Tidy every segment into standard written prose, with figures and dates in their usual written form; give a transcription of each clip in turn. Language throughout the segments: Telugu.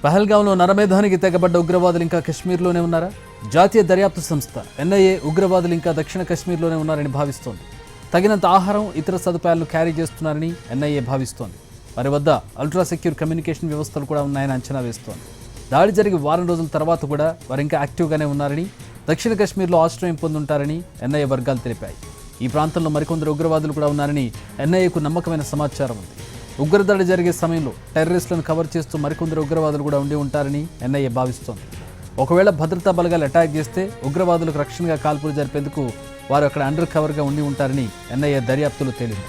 పహల్గాంలో నరమేధానికి తెగబడ్డ ఉగ్రవాదులు ఇంకా కశ్మీర్లోనే ఉన్నారా? జాతీయ దర్యాప్తు సంస్థ ఎన్ఐఏ ఉగ్రవాదులు ఇంకా దక్షిణ కశ్మీర్లోనే ఉన్నారని భావిస్తోంది. తగినంత ఆహారం, ఇతర సదుపాయాలను క్యారీ చేస్తున్నారని ఎన్ఐఏ భావిస్తోంది. వారి వద్ద అల్ట్రా సెక్యూర్ కమ్యూనికేషన్ వ్యవస్థలు కూడా ఉన్నాయని అంచనా వేస్తోంది. దాడి జరిగి వారం రోజుల తర్వాత కూడా వారు ఇంకా యాక్టివ్గానే ఉన్నారని, దక్షిణ కశ్మీర్లో ఆశ్రయం పొందుంటారని ఎన్ఐఏ వర్గాలు తెలిపాయి. ఈ ప్రాంతంలో మరికొందరు ఉగ్రవాదులు కూడా ఉన్నారని ఎన్ఐఏకు నమ్మకమైన సమాచారం ఉంది. ఉగ్రదాడి జరిగే సమయంలో టెర్రరిస్టులను కవర్ చేస్తూ మరికొందరు ఉగ్రవాదులు కూడా ఉండి ఉంటారని ఎన్ఐఏ భావిస్తోంది. ఒకవేళ భద్రతా బలగాలు అటాక్ చేస్తే ఉగ్రవాదులకు రక్షణగా కాల్పులు జరిపేందుకు వారు అక్కడ అండర్ కవర్గా ఉండి ఉంటారని ఎన్ఐఏ దర్యాప్తులో తేలింది.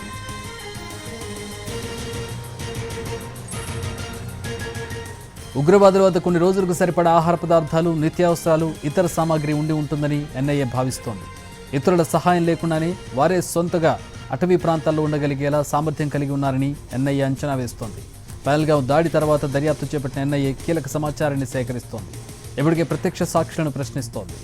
ఉగ్రవాదుల వద్ద కొన్ని రోజులకు సరిపడా ఆహార పదార్థాలు, నిత్యావసరాలు, ఇతర సామాగ్రి ఉండి ఉంటుందని ఎన్ఐఏ భావిస్తోంది. ఇతరుల సహాయం లేకుండానే వారే సొంతగా అటవీ ప్రాంతాల్లో ఉండగలిగేలా సామర్థ్యం కలిగి ఉన్నారని ఎన్ఐఏ అంచనా వేస్తోంది. పహల్గాం దాడి తర్వాత దర్యాప్తు చేపట్టిన ఎన్ఐఏ కీలక సమాచారాన్ని సేకరిస్తోంది. ఇప్పటికే ప్రత్యక్ష సాక్షులను ప్రశ్నిస్తోంది.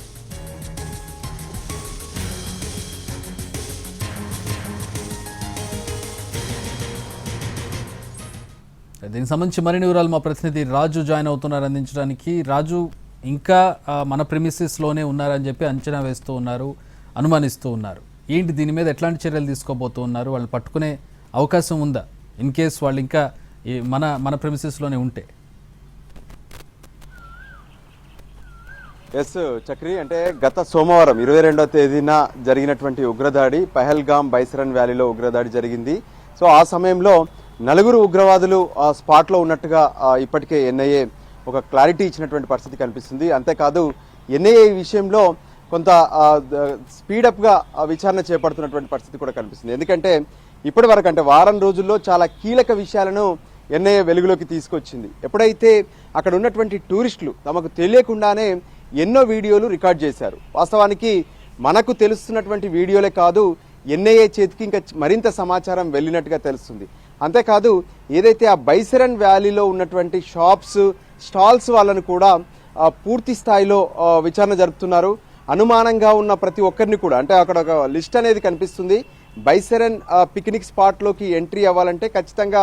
దీనికి సంబంధించి మరిన్ని వివరాలు మా ప్రతినిధి రాజు జాయిన్ అవుతున్నారు అందించడానికి. రాజు, ఇంకా మన ప్రిమిసెస్లోనే ఉన్నారని చెప్పి అంచనా వేస్తూ ఉన్నారు, అనుమానిస్తూ ఉన్నారు. ఏంటి దీని మీద ఎట్లాంటి చర్యలు తీసుకోబోతూ ఉన్నారు? వాళ్ళు పట్టుకునే అవకాశం ఉందా ఇన్ కేస్ వాళ్ళు ఇంకా మన ప్రిమిసెస్లోనే ఉంటే? ఎస్ చక్రి, అంటే గత సోమవారం 22వ తేదీన జరిగినటువంటి ఉగ్రదాడి, పహల్గాం బైసరన్ వ్యాలీలో ఉగ్రదాడి జరిగింది. సో ఆ సమయంలో 4 ఉగ్రవాదులు ఆ స్పాట్లో ఉన్నట్టుగా ఇప్పటికే ఎన్ఐఏ ఒక క్లారిటీ ఇచ్చినటువంటి పరిస్థితి కనిపిస్తుంది. అంతేకాదు ఎన్ఐఏ ఈ విషయంలో కొంత స్పీడప్గా విచారణ చేపడుతున్నటువంటి పరిస్థితి కూడా కనిపిస్తుంది. ఎందుకంటే ఇప్పటి వరకు, అంటే వారం రోజుల్లో చాలా కీలక విషయాలను ఎన్ఐఏ వెలుగులోకి తీసుకొచ్చింది. ఎప్పుడైతే అక్కడ ఉన్నటువంటి టూరిస్టులు తమకు తెలియకుండానే ఎన్నో వీడియోలు రికార్డ్ చేశారు. వాస్తవానికి మనకు తెలుస్తున్నటువంటి వీడియోలే కాదు, ఎన్ఐఏ చేతికి ఇంకా మరింత సమాచారం వెళ్ళినట్టుగా తెలుస్తుంది. అంతేకాదు ఏదైతే ఆ బైసరన్ వ్యాలీలో ఉన్నటువంటి షాప్స్, స్టాల్స్ వాళ్ళను కూడా పూర్తి స్థాయిలో విచారణ జరుపుతున్నారు. అనుమానంగా ఉన్న ప్రతి ఒక్కరిని కూడా, అంటే అక్కడ ఒక లిస్ట్ అనేది కనిపిస్తుంది. బైసరన్ పిక్నిక్ స్పాట్లోకి ఎంట్రీ అవ్వాలంటే ఖచ్చితంగా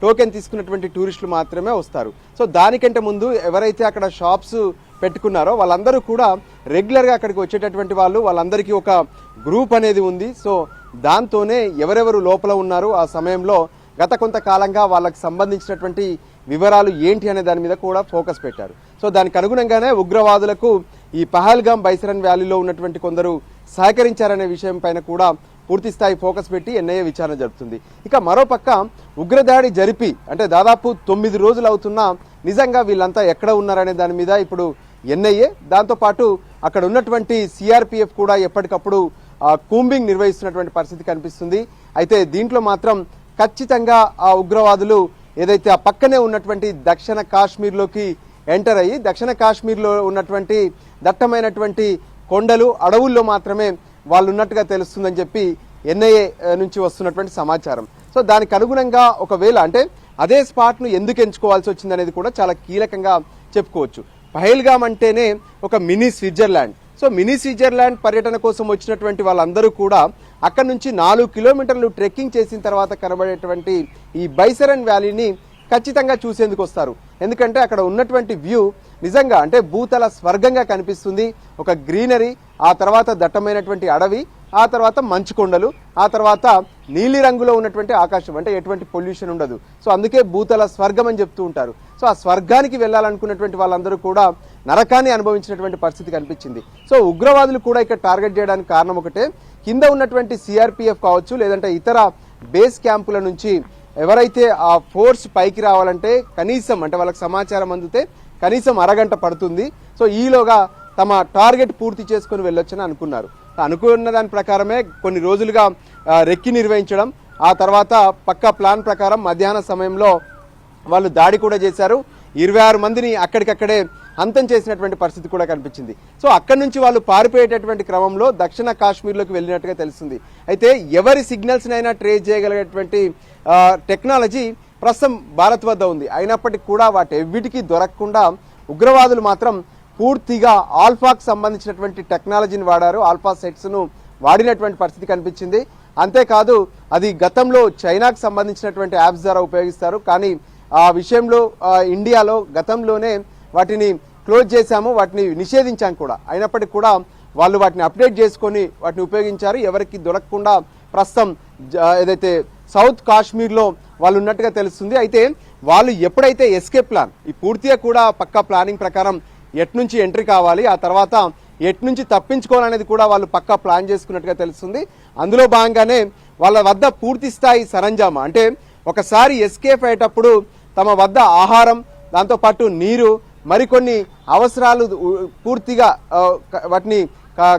టోకెన్ తీసుకున్నటువంటి టూరిస్టులు మాత్రమే వస్తారు. సో దానికంటే ముందు ఎవరైతే అక్కడ షాప్స్ పెట్టుకున్నారో వాళ్ళందరూ కూడా రెగ్యులర్గా అక్కడికి వచ్చేటటువంటి వాళ్ళందరికీ ఒక గ్రూప్ అనేది ఉంది. సో దాంతోనే ఎవరెవరు లోపల ఉన్నారు, ఆ సమయంలో గత కొంతకాలంగా వాళ్ళకి సంబంధించినటువంటి వివరాలు ఏంటి అనే దాని మీద కూడా ఫోకస్ పెట్టారు. సో దానికి అనుగుణంగానే ఉగ్రవాదులకు ఈ పహల్గాం బైసరన్ వ్యాలీలో ఉన్నటువంటి కొందరు సహకరించారనే విషయం పైన కూడా పూర్తి స్థాయి ఫోకస్ పెట్టి ఎన్ఐఏ విచారణ జరుపుతుంది. ఇక మరోపక్క ఉగ్రదాడి జరిపి అంటే దాదాపు 9 రోజులు అవుతున్నా నిజంగా వీళ్ళంతా ఎక్కడ ఉన్నారనే దాని మీద ఇప్పుడు ఎన్ఐఏ, దాంతోపాటు అక్కడ ఉన్నటువంటి సిఆర్పిఎఫ్ కూడా ఎప్పటికప్పుడు కూంబింగ్ నిర్వహిస్తున్నటువంటి పరిస్థితి కనిపిస్తుంది. అయితే దీంట్లో మాత్రం ఖచ్చితంగా ఆ ఉగ్రవాదులు ఏదైతే ఆ పక్కనే ఉన్నటువంటి దక్షిణ కాశ్మీర్లోకి ఎంటర్ అయ్యి, దక్షిణ కాశ్మీర్లో ఉన్నటువంటి దట్టమైనటువంటి కొండలు, అడవుల్లో మాత్రమే వాళ్ళు ఉన్నట్టుగా తెలుస్తుందని చెప్పి ఎన్ఐఏ నుంచి వస్తున్నటువంటి సమాచారం. సో దానికి అనుగుణంగా ఒకవేళ అంటే అదే స్పాట్ను ఎందుకు ఎంచుకోవాల్సి వచ్చిందనేది కూడా చాలా కీలకంగా చెప్పుకోవచ్చు. పహల్గాం అంటేనే ఒక mini Switzerland. So mini Switzerland పర్యటన కోసం వచ్చినటువంటి వాళ్ళందరూ కూడా అక్కడ నుంచి 4 కిలోమీటర్లు ట్రెక్కింగ్ చేసిన తర్వాత కనబడేటువంటి ఈ బైసరన్ వ్యాలీని ఖచ్చితంగా చూసేందుకు వస్తారు. ఎందుకంటే అక్కడ ఉన్నటువంటి వ్యూ నిజంగా అంటే భూతల స్వర్గంగా కనిపిస్తుంది. ఒక గ్రీనరీ, ఆ తర్వాత దట్టమైనటువంటి అడవి, ఆ తర్వాత మంచు కొండలు, ఆ తర్వాత నీలి రంగులో ఉన్నటువంటి ఆకాశం, అంటే ఎటువంటి పొల్యూషన్ ఉండదు. సో అందుకే భూతల స్వర్గం అని చెప్తూ ఉంటారు. సో ఆ స్వర్గానికి వెళ్ళాలనుకున్నటువంటి వాళ్ళందరూ కూడా నరకాన్ని అనుభవించినటువంటి పరిస్థితి కనిపించింది. సో ఉగ్రవాదులు కూడా ఇక్కడ టార్గెట్ చేయడానికి కారణం ఒకటే, కింద ఉన్నటువంటి సిఆర్పిఎఫ్ కావచ్చు, లేదంటే ఇతర బేస్ క్యాంపుల నుంచి ఎవరైతే ఆ ఫోర్స్ పైకి రావాలంటే కనీసం, అంటే వాళ్ళకి సమాచారం అందితే కనీసం అరగంట పడుతుంది. సో ఈలోగా తమ టార్గెట్ పూర్తి చేసుకుని వెళ్ళొచ్చని అనుకున్నారు. అనుకున్న దాని ప్రకారమే కొన్ని రోజులుగా రెక్కి నిర్వహించడం, ఆ తర్వాత పక్కా ప్లాన్ ప్రకారం మధ్యాహ్న సమయంలో వాళ్ళు దాడి కూడా చేశారు. 26 మందిని అక్కడికక్కడే అంతం చేసినటువంటి పరిస్థితి కూడా కనిపించింది. సో అక్కడి నుంచి వాళ్ళు పారిపోయేటటువంటి క్రమంలో దక్షిణ కాశ్మీర్లోకి వెళ్ళినట్టుగా తెలుస్తుంది. అయితే ఎవరి సిగ్నల్స్నైనా ట్రేస్ చేయగలిగేటువంటి టెక్నాలజీ ప్రస్తుతం భారత్ వద్ద ఉంది. అయినప్పటికీ కూడా వాటి ఎవ్విటికీ దొరకకుండా ఉగ్రవాదులు మాత్రం పూర్తిగా ఆల్ఫాకు సంబంధించినటువంటి టెక్నాలజీని వాడారు, ఆల్ఫా సెట్స్ను వాడినటువంటి పరిస్థితి కనిపించింది. అంతేకాదు అది గతంలో చైనాకు సంబంధించినటువంటి యాప్స్ ద్వారా ఉపయోగిస్తారు, కానీ ఆ విషయంలో ఇండియాలో గతంలోనే వాటిని క్లోజ్ చేశాము, వాటిని నిషేధించాం కూడా. అయినప్పటికీ కూడా వాళ్ళు వాటిని అప్డేట్ చేసుకొని వాటిని ఉపయోగించారు. ఎవరికి దొరకకుండా ప్రస్తుతం ఏదైతే సౌత్ కాశ్మీర్లో వాళ్ళు ఉన్నట్టుగా తెలుస్తుంది. అయితే వాళ్ళు ఎప్పుడైతే ఎస్కేప్ ప్లాన్ ఈ పూర్తిగా కూడా పక్కా ప్లానింగ్ ప్రకారం ఎట్నుంచి ఎంట్రీ కావాలి, ఆ తర్వాత ఎట్నుంచి తప్పించుకోవాలనేది కూడా వాళ్ళు పక్కా ప్లాన్ చేసుకున్నట్టుగా తెలుస్తుంది. అందులో భాగంగానే వాళ్ళ వద్ద పూర్తి స్థాయి సరంజామా, అంటే ఒకసారి ఎస్కేప్ అయ్యేటప్పుడు తమ వద్ద ఆహారం, దాంతోపాటు నీరు, మరికొన్ని అవసరాలు పూర్తిగా వాటిని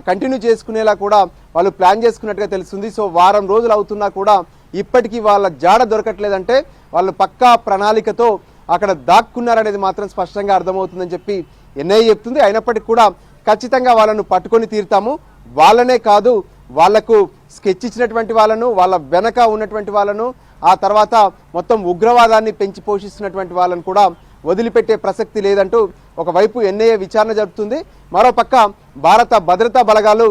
కంటిన్యూ చేసుకునేలా కూడా వాళ్ళు ప్లాన్ చేసుకున్నట్టుగా తెలుస్తుంది. సో వారం రోజులు అవుతున్నా కూడా ఇప్పటికీ వాళ్ళ జాడ దొరకట్లేదంటే వాళ్ళు పక్కా ప్రణాళికతో అక్కడ దాక్కున్నారనేది మాత్రం స్పష్టంగా అర్థమవుతుందని చెప్పి ఎన్ఐఏ చెప్తుంది. అయినప్పటికీ కూడా ఖచ్చితంగా వాళ్ళను పట్టుకొని తీరుతాము, వాళ్ళనే కాదు వాళ్లకు స్కెచ్ ఇచ్చినటువంటి వాళ్ళను, వాళ్ళ వెనక ఉన్నటువంటి వాళ్ళను, ఆ తర్వాత మొత్తం ఉగ్రవాదాన్ని పెంచి పోషిస్తున్నటువంటి వాళ్ళను కూడా వదిలిపెట్టే ప్రసక్తి లేదంటూ ఒకవైపు ఎన్ఐఏ విచారణ జరుపుతుంది. మరోపక్క భారత భద్రతా బలగాలు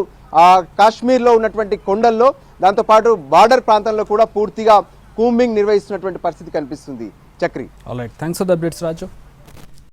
కాశ్మీర్లో ఉన్నటువంటి కొండల్లో, దాంతోపాటు బార్డర్ ప్రాంతంలో కూడా పూర్తిగా కూంబింగ్ నిర్వహిస్తున్నటువంటి పరిస్థితి కనిపిస్తుంది. Chakri. Alright, thanks for the updates Raju.